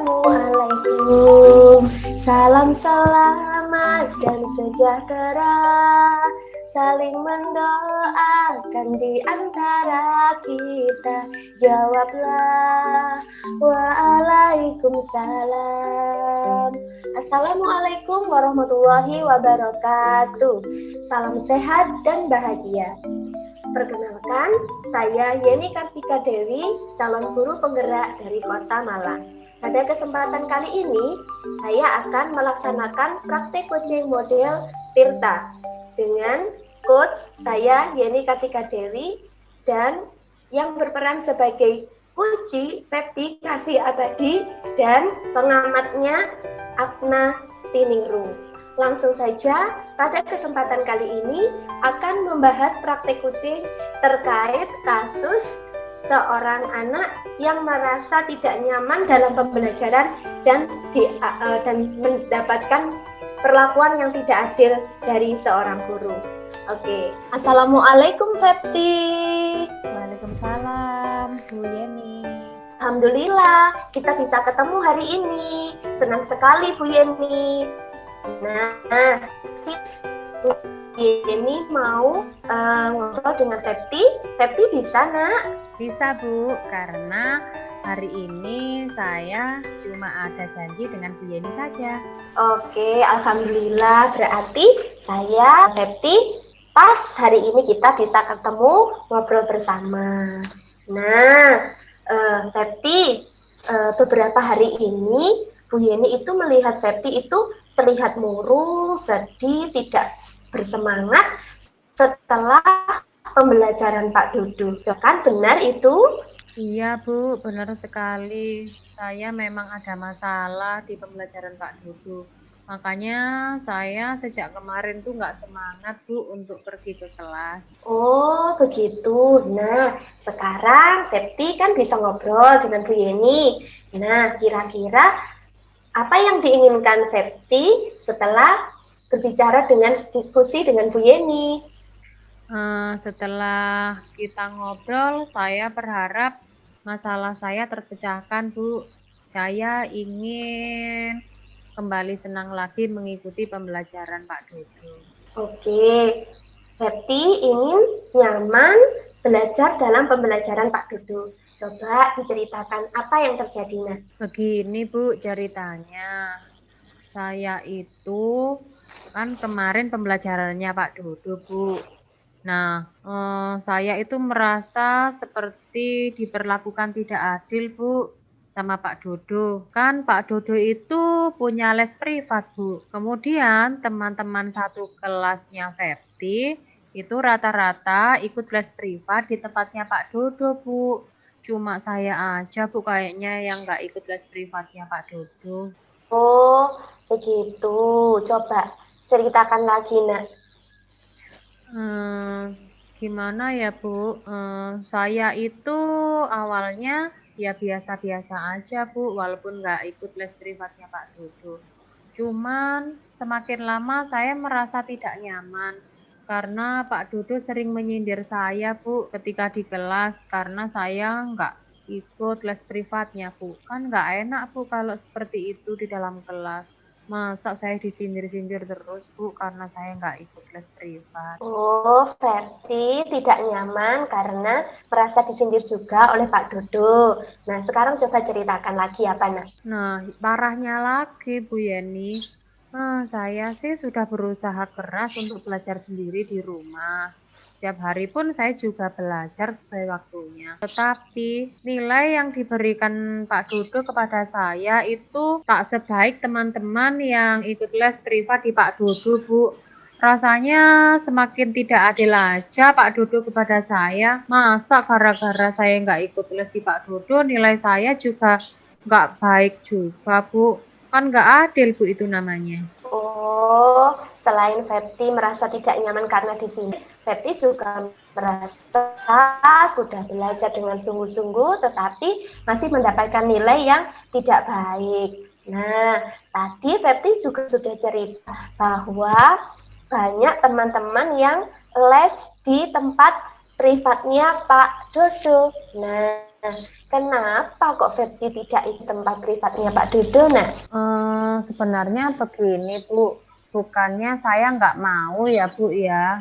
Assalamualaikum, salam selamat dan sejahtera, saling mendoakan di antara kita. Jawablah, waalaikumsalam. Assalamualaikum warahmatullahi wabarakatuh. Salam sehat dan bahagia. Perkenalkan, saya Yeni Kartika Dewi, calon guru penggerak dari Kota Malang. Pada kesempatan kali ini, saya akan melaksanakan praktik coaching model Tirta dengan coach saya Yeni Kartika Dewi dan yang berperan sebagai kunci Pepti Kasih Abadi dan pengamatnya Agna Tiningrum. Langsung saja, pada kesempatan kali ini akan membahas praktek coaching terkait kasus seorang anak yang merasa tidak nyaman dalam pembelajaran dan mendapatkan perlakuan yang tidak adil dari seorang guru. Oke, Assalamualaikum Fepti. Waalaikumsalam Bu Yeni. Alhamdulillah kita bisa ketemu hari ini. Senang sekali Bu Yeni. Nah, ini mau ngobrol dengan Fepti. Fepti bisa, Nak? Bisa Bu, karena hari ini saya cuma ada janji dengan Bu Yeni saja. Oke, Alhamdulillah. Berarti saya, Fepti, pas hari ini kita bisa ketemu ngobrol bersama. Nah, Fepti, beberapa hari ini Bu Yeni itu melihat Fepti itu terlihat murung, sedih, tidak bersemangat setelah pembelajaran Pak Dudu. Kan benar itu? Iya Bu, benar sekali. Saya memang ada masalah di pembelajaran Pak Dudu. Makanya saya sejak kemarin tuh nggak semangat Bu untuk pergi ke kelas. Oh begitu. Nah sekarang Fepti kan bisa ngobrol dengan Bu Yeni. Nah kira-kira apa yang diinginkan Fepti setelah berbicara dengan diskusi dengan Bu Yeni? Setelah kita ngobrol, saya berharap masalah saya terpecahkan, Bu. Saya ingin kembali senang lagi mengikuti pembelajaran Pak Dudu. Oke, Fepti ingin nyaman belajar dalam pembelajaran Pak Dudu. Coba diceritakan apa yang terjadi, Nak. Begini Bu ceritanya, saya itu kan kemarin pembelajarannya Pak Dudu Bu. Nah, saya itu merasa seperti diperlakukan tidak adil Bu sama Pak Dodo. Kan Pak Dodo itu punya les privat Bu. Kemudian teman-teman satu kelasnya Fepti itu rata-rata ikut les privat di tempatnya Pak Dodo Bu. Cuma saya aja Bu kayaknya yang nggak ikut les privatnya Pak Dodo. Oh, begitu. Coba ceritakan lagi, Nak. Gimana ya Bu, saya itu awalnya ya biasa-biasa aja Bu, walaupun nggak ikut les privatnya Pak Dodo. Cuman semakin lama saya merasa tidak nyaman, karena Pak Dodo sering menyindir saya Bu ketika di kelas, karena saya nggak ikut les privatnya Bu. Kan nggak enak Bu kalau seperti itu di dalam kelas. Masa saya disindir-sindir terus Bu karena saya nggak ikut les privat. Oh, Fepti tidak nyaman karena merasa disindir juga oleh Pak Dodo. Nah, sekarang coba ceritakan lagi apa, Nak? Nah, parahnya lagi Bu Yeni, saya sih sudah berusaha keras untuk belajar sendiri di rumah. Setiap hari pun saya juga belajar sesuai waktunya. Tetapi nilai yang diberikan Pak Dodo kepada saya itu tak sebaik teman-teman yang ikut les privat di Pak Dodo, Bu. Rasanya semakin tidak adil aja Pak Dodo kepada saya. Masa gara-gara saya nggak ikut les di Pak Dodo, nilai saya juga nggak baik juga Bu. Kan nggak adil Bu itu namanya. Oh, selain Fepti merasa tidak nyaman karena di sini, Fepti juga merasa sudah belajar dengan sungguh-sungguh, tetapi masih mendapatkan nilai yang tidak baik. Nah, tadi Fepti juga sudah cerita bahwa banyak teman-teman yang les di tempat privatnya Pak Dodo. Nah, Kenapa kok Febri tidak ikut tempat privatnya Pak Dodo, nak? Sebenarnya begini Bu, bukannya saya nggak mau ya Bu ya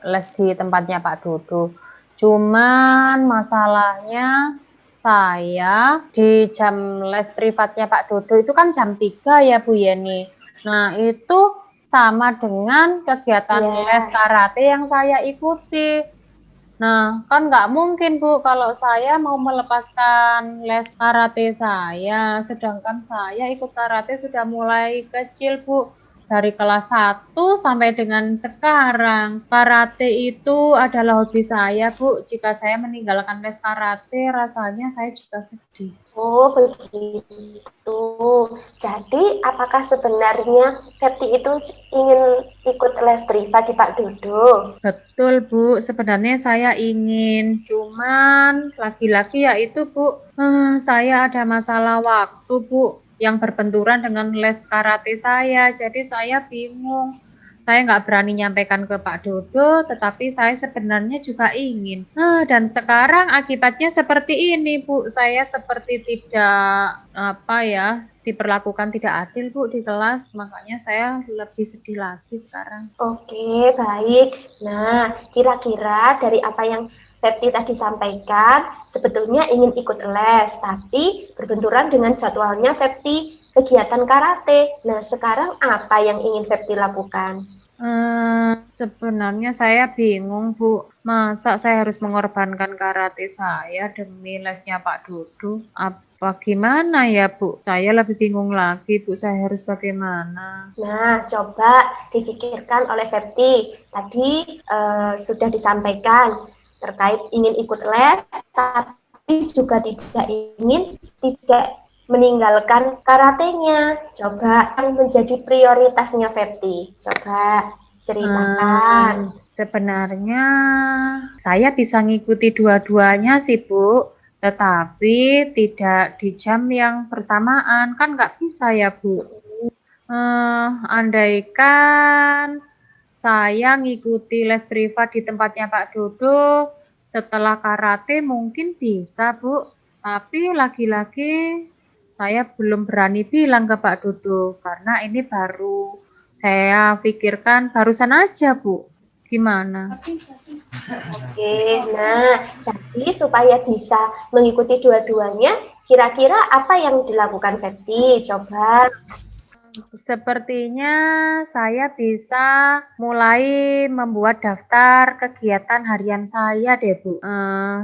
les di tempatnya Pak Dodo. Cuman masalahnya saya di jam les privatnya Pak Dodo itu kan jam 3 ya Bu Yeni. Nah itu sama dengan kegiatan les Ya, karate yang saya ikuti. Nah, kan nggak mungkin Bu kalau saya mau melepaskan les karate saya, sedangkan saya ikut karate sudah mulai kecil Bu, dari kelas 1 sampai dengan sekarang. Karate itu adalah hobi saya Bu, jika saya meninggalkan les karate rasanya saya juga sedih. oh begitu. Jadi, apakah sebenarnya Febri itu ingin ikut les privat di Pak Dodo? Betul Bu, sebenarnya saya ingin, cuman lagi-lagi ya itu Bu, saya ada masalah waktu Bu, yang berbenturan dengan les karate saya, jadi saya bingung. Saya nggak berani nyampaikan ke Pak Dodo, tetapi saya sebenarnya juga ingin. Dan sekarang akibatnya seperti ini Bu, saya seperti tidak apa ya, diperlakukan tidak adil Bu di kelas, makanya saya lebih sedih lagi sekarang. Oke, baik. Nah, kira-kira dari apa yang Febri tadi sampaikan, sebetulnya ingin ikut les, tapi berbenturan dengan jadwalnya Febri kegiatan karate. Nah, sekarang apa yang ingin Febri lakukan? Sebenarnya saya bingung, Bu. Masa saya harus mengorbankan karate saya demi lesnya Pak Dodo? Apa gimana ya, Bu? Saya lebih bingung lagi, Bu. Saya harus bagaimana? Nah, coba dipikirkan oleh Febri. Tadi sudah disampaikan terkait ingin ikut les, tapi juga tidak meninggalkan karatenya. Coba yang menjadi prioritasnya Febri. Coba ceritakan. Sebenarnya saya bisa ngikuti dua-duanya sih, Bu. Tetapi tidak di jam yang bersamaan. Kan nggak bisa ya, Bu. Andaikan saya ngikuti les privat di tempatnya Pak Dodo, setelah karate mungkin bisa, Bu. Tapi lagi-lagi saya belum berani bilang ke Pak Dodo karena ini baru saya pikirkan barusan aja, Bu. Gimana? Oke, nah, jadi supaya bisa mengikuti dua-duanya, kira-kira apa yang dilakukan Febri? Coba. Sepertinya saya bisa mulai membuat daftar kegiatan harian saya deh Bu.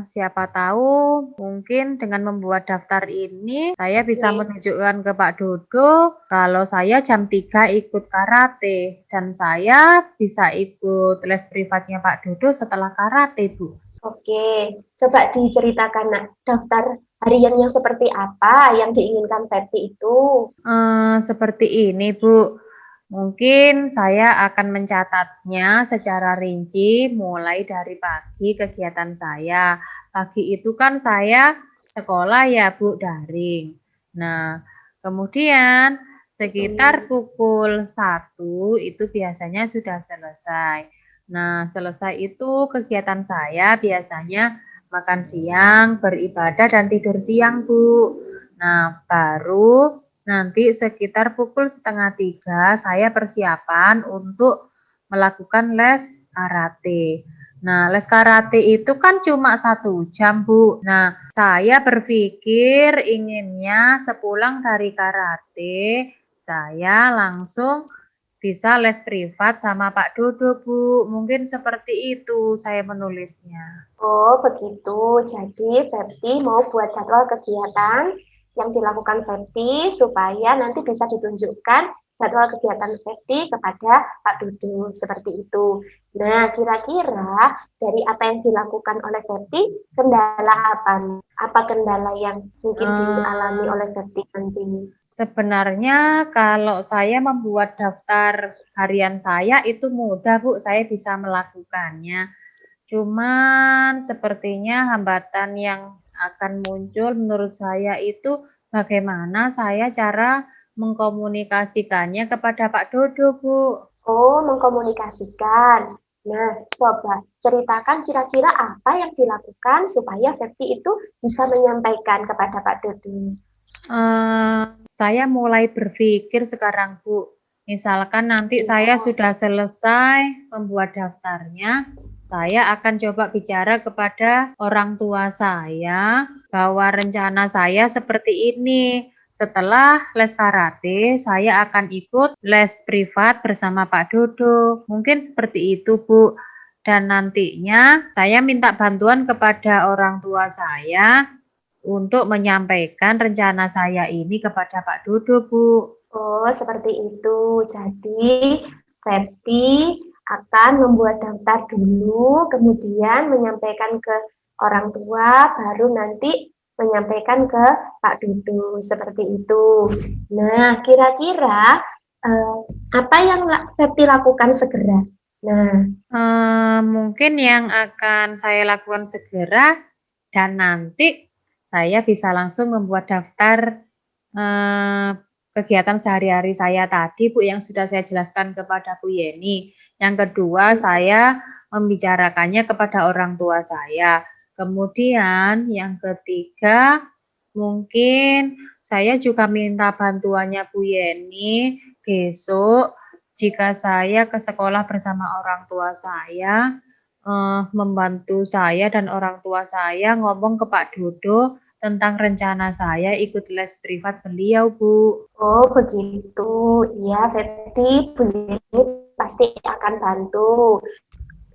Siapa tahu mungkin dengan membuat daftar ini saya bisa menunjukkan ke Pak Dodo kalau saya jam 3 ikut karate dan saya bisa ikut les privatnya Pak Dodo setelah karate Bu. Oke, coba diceritakan nak, daftar harian yang seperti apa yang diinginkan Febri itu? Seperti ini Bu. Mungkin saya akan mencatatnya secara rinci mulai dari pagi kegiatan saya. Pagi itu kan saya sekolah ya Bu, daring. Nah, kemudian sekitar pukul 1 itu biasanya sudah selesai. Nah, selesai itu kegiatan saya biasanya makan siang, beribadah dan tidur siang Bu. Nah, baru nanti sekitar pukul 2:30 saya persiapan untuk melakukan les karate. Nah, les karate itu kan cuma 1 jam, Bu. Nah, saya berpikir inginnya sepulang dari karate, saya langsung bisa les privat sama Pak Dodo, Bu. Mungkin seperti itu saya menulisnya. Oh, begitu. Jadi Febri mau buat jadwal kegiatan yang dilakukan Febri supaya nanti bisa ditunjukkan jadwal kegiatan Febri kepada Pak Dodo seperti itu. Nah, kira-kira dari apa yang dilakukan oleh Febri, kendala apa? Apa kendala yang mungkin dialami oleh Febri nanti? Sebenarnya kalau saya membuat daftar harian saya itu mudah Bu, saya bisa melakukannya. Cuman sepertinya hambatan yang akan muncul menurut saya itu bagaimana saya cara mengkomunikasikannya kepada Pak Dodo, Bu. Oh, mengkomunikasikan. Nah, coba ceritakan kira-kira apa yang dilakukan supaya Febti itu bisa menyampaikan kepada Pak Dodo. Saya mulai berpikir sekarang, Bu. Misalkan nanti saya sudah selesai membuat daftarnya, saya akan coba bicara kepada orang tua saya bahwa rencana saya seperti ini. Setelah les karate, saya akan ikut les privat bersama Pak Dodo. Mungkin seperti itu, Bu. Dan nantinya saya minta bantuan kepada orang tua saya untuk menyampaikan rencana saya ini kepada Pak Dodo, Bu. Oh, seperti itu. Jadi, Febti akan membuat daftar dulu, kemudian menyampaikan ke orang tua, baru nanti menyampaikan ke Pak Dodo. Seperti itu. Nah, kira-kira apa yang Febti lakukan segera? Nah, Mungkin yang akan saya lakukan segera dan nanti saya bisa langsung membuat daftar kegiatan sehari-hari saya tadi, Bu, yang sudah saya jelaskan kepada Bu Yeni. Yang kedua, saya membicarakannya kepada orang tua saya. Kemudian yang ketiga, mungkin saya juga minta bantuannya Bu Yeni besok jika saya ke sekolah bersama orang tua saya, membantu saya dan orang tua saya ngomong ke Pak Dodo tentang rencana saya ikut les privat beliau, Bu. oh begitu. Iya, Febti, Bu Yeni pasti akan bantu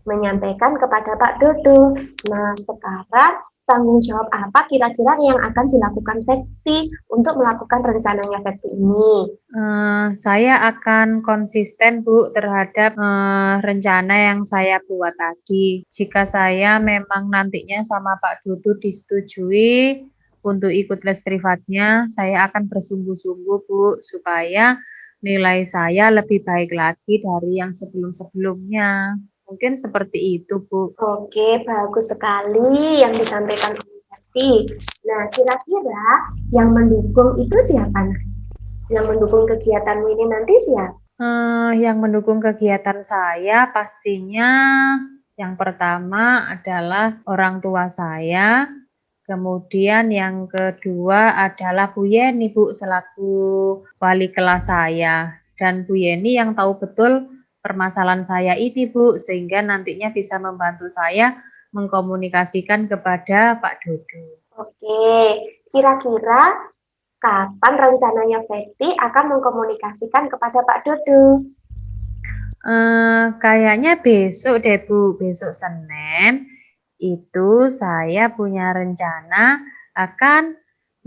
menyampaikan kepada Pak Dodo. Nah, sekarang tanggung jawab apa kira-kira yang akan dilakukan Febti untuk melakukan rencananya Febti ini? Saya akan konsisten, Bu, terhadap rencana yang saya buat tadi. Jika saya memang nantinya sama Pak Dodo disetujui untuk ikut les privatnya, saya akan bersungguh-sungguh, Bu, supaya nilai saya lebih baik lagi dari yang sebelum-sebelumnya. Mungkin seperti itu, Bu. Oke, bagus sekali yang disampaikan oleh Febti. Nah, kira-kira yang mendukung itu siapa? Yang mendukung kegiatanmu ini nanti siapa? Yang mendukung kegiatan saya pastinya yang pertama adalah orang tua saya, kemudian yang kedua adalah Bu Yeni, Bu, selaku wali kelas saya. Dan Bu Yeni yang tahu betul permasalahan saya ini, Bu, sehingga nantinya bisa membantu saya mengkomunikasikan kepada Pak Dodo. Oke, kira-kira kapan rencananya Febti akan mengkomunikasikan kepada Pak Dodo? Kayaknya besok deh, Bu, besok Senin itu saya punya rencana akan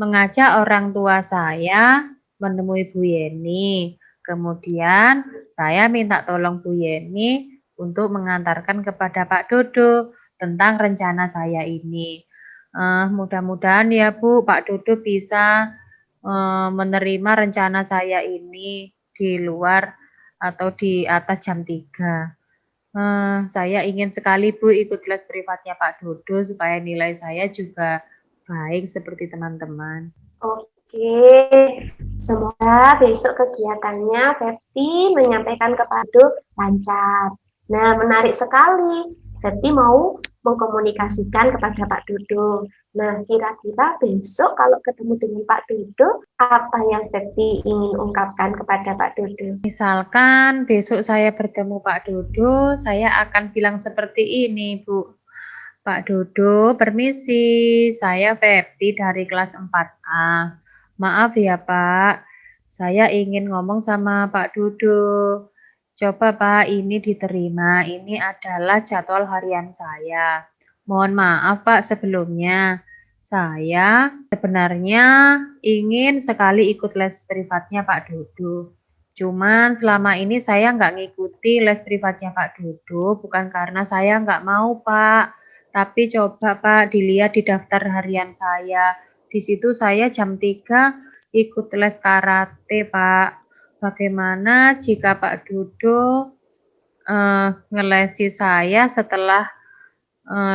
mengajak orang tua saya menemui Bu Yeni. Kemudian saya minta tolong Bu Yeni untuk mengantarkan kepada Pak Dodo tentang rencana saya ini. Mudah-mudahan ya, Bu, Pak Dodo bisa menerima rencana saya ini di luar atau di atas jam 3. Saya ingin sekali, Bu, ikut les privatnya Pak Dodo supaya nilai saya juga baik seperti teman-teman. Oke, semoga besok kegiatannya Febti menyampaikan kepada lancar. Nah, menarik sekali. Febti mau mengkomunikasikan kepada Pak Dodo. Nah, kira-kira besok kalau ketemu dengan Pak Dodo, apa yang Febti ingin ungkapkan kepada Pak Dodo? Misalkan besok saya bertemu Pak Dodo, saya akan bilang seperti ini, Bu. Pak Dodo, permisi, saya Febti dari kelas 4A. Maaf ya, Pak, saya ingin ngomong sama Pak Dodo. Coba, Pak, ini diterima. Ini adalah jadwal harian saya. Mohon maaf, Pak, sebelumnya. Saya sebenarnya ingin sekali ikut les privatnya Pak Dodo. Cuman selama ini saya nggak ngikuti les privatnya Pak Dodo, bukan karena saya nggak mau, Pak. Tapi coba, Pak, dilihat di daftar harian saya. Di situ saya jam 3 ikut les karate, Pak. Bagaimana jika Pak Dodo ngelesi saya setelah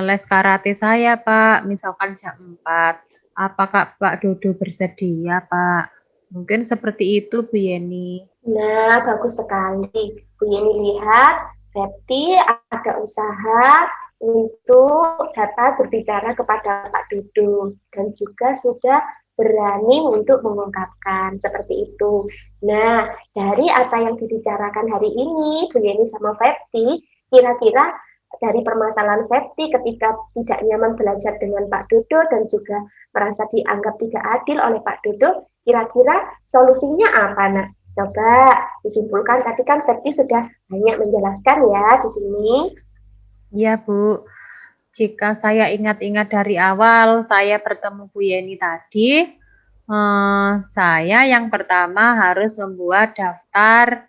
les karate saya, Pak, misalkan jam 4. Apakah Pak Dodo bersedia, Pak? Mungkin seperti itu, Bu Yeni. Nah, bagus sekali. Bu Yeni lihat Berarti ada usaha untuk dapat berbicara kepada Pak Dodo dan juga sudah berani untuk mengungkapkan seperti itu. Nah, dari apa yang dibicarakan hari ini, Bu Yeni sama Fepti, kira-kira dari permasalahan Fepti ketika tidak nyaman belajar dengan Pak Dodo dan juga merasa dianggap tidak adil oleh Pak Dodo, kira-kira solusinya apa, Nak? Coba disimpulkan, tadi kan Fepti sudah banyak menjelaskan ya di sini. Iya, Bu. Jika saya ingat-ingat dari awal saya bertemu Bu Yeni tadi, saya yang pertama harus membuat daftar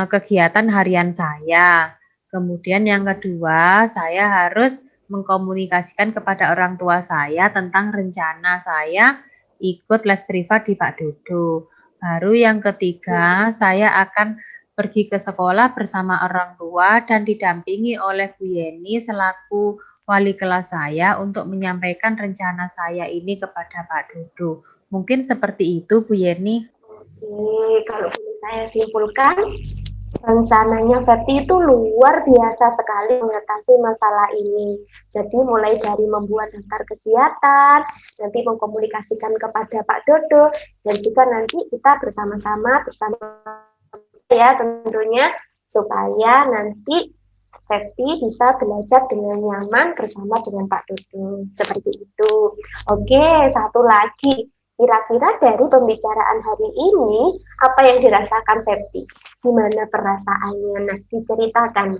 kegiatan harian saya. Kemudian yang kedua, saya harus mengkomunikasikan kepada orang tua saya tentang rencana saya ikut les privat di Pak Dodo. Baru yang ketiga, saya akan pergi ke sekolah bersama orang tua dan didampingi oleh Bu Yeni selaku wali kelas saya untuk menyampaikan rencana saya ini kepada Pak Dodo. Mungkin seperti itu, Bu Yeni. Oke, kalau boleh saya simpulkan, rencananya Fepti itu luar biasa sekali mengatasi masalah ini. Jadi mulai dari membuat daftar kegiatan, nanti mengkomunikasikan kepada Pak Dodo, dan juga nanti kita bersama-sama ya tentunya supaya nanti Fepti bisa belajar dengan nyaman bersama dengan Pak Dodo. Seperti itu. Oke, satu lagi. Kira-kira dari pembicaraan hari ini, apa yang dirasakan Fepti? Gimana perasaannya? Nah, diceritakan.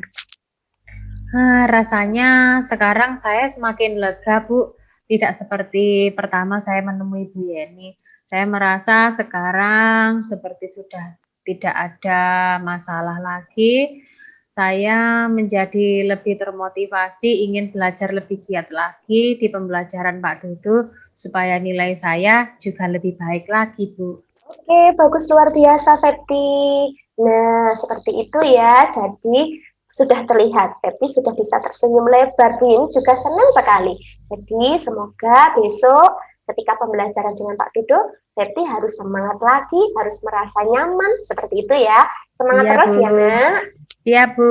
Rasanya sekarang saya semakin lega, Bu. Tidak seperti pertama saya menemui Bu Yeni. Saya merasa sekarang seperti sudah tidak ada masalah lagi. Saya menjadi lebih termotivasi, ingin belajar lebih giat lagi di pembelajaran Pak Dodo, supaya nilai saya juga lebih baik lagi, Bu. Oke, bagus luar biasa, Fepti. Nah, seperti itu ya. Jadi, sudah terlihat, Fepti sudah bisa tersenyum lebar. Bu Yeni juga senang sekali. Jadi, semoga besok ketika pembelajaran dengan Pak Dodo, Fepti harus semangat lagi, harus merasa nyaman. Seperti itu ya. Semangat terus Bu. ya, Nak. Siap, Bu.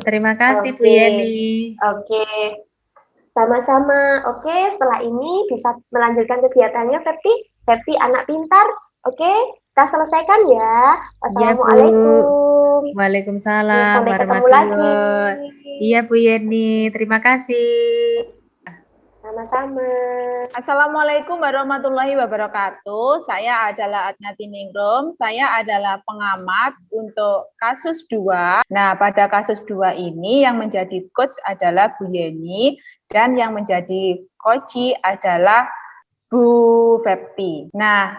Terima kasih, Bu Yeni. Oke. Sama-sama. Oke, setelah ini bisa melanjutkan kegiatannya, Fepti. Fepti anak pintar. Oke, kita selesaikan ya. Wassalamualaikum. Ya, Waalaikumsalam warahmatullahi. Iya, Bu Yeni. Terima kasih. Sama-sama. Assalamualaikum warahmatullahi wabarakatuh. Saya adalah Adnati Ningrum. Saya adalah pengamat untuk kasus 2. Nah, pada kasus 2 ini yang menjadi coach adalah Bu Yeni dan yang menjadi coach adalah Bu Fepti. Nah,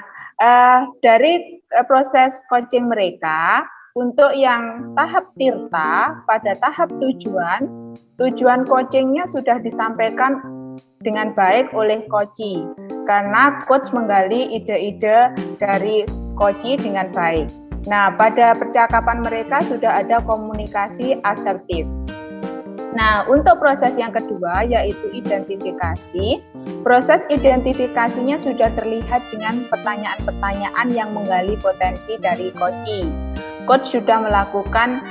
dari proses coaching mereka, untuk yang tahap tirta pada tahap tujuan coachingnya sudah disampaikan dengan baik oleh coach, karena coach menggali ide-ide dari coach dengan baik. Nah, pada percakapan mereka sudah ada komunikasi asertif. Nah, untuk proses yang kedua yaitu identifikasi. Proses identifikasinya sudah terlihat dengan pertanyaan-pertanyaan yang menggali potensi dari coach. Coach sudah melakukan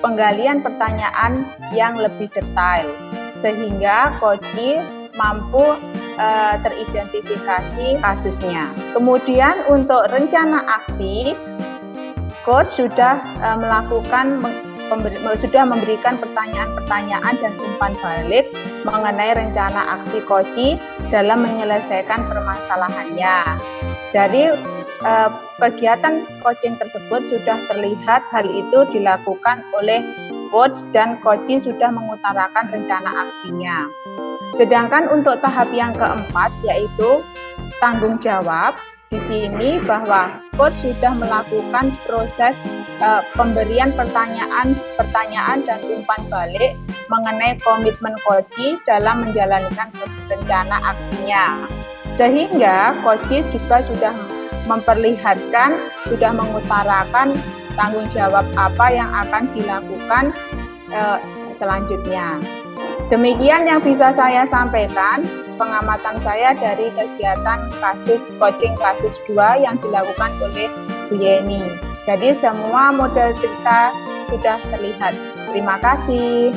penggalian pertanyaan yang lebih detail, sehingga coach mampu teridentifikasi kasusnya. Kemudian untuk rencana aksi, coach sudah memberikan pertanyaan-pertanyaan dan umpan balik mengenai rencana aksi coach dalam menyelesaikan permasalahannya. Dari kegiatan coaching tersebut sudah terlihat hal itu dilakukan oleh coach dan coach sudah mengutarakan rencana aksinya. Sedangkan untuk tahap yang keempat yaitu tanggung jawab, di sini bahwa coach sudah melakukan proses pemberian pertanyaan dan umpan balik mengenai komitmen coach dalam menjalankan rencana aksinya. Sehingga coach juga sudah memperlihatkan, sudah mengutarakan tanggung jawab apa yang akan dilakukan selanjutnya. Demikian yang bisa saya sampaikan, pengamatan saya dari kegiatan kasus coaching kasus 2 yang dilakukan oleh Bu Yeni. Jadi semua model cerita sudah terlihat. Terima kasih.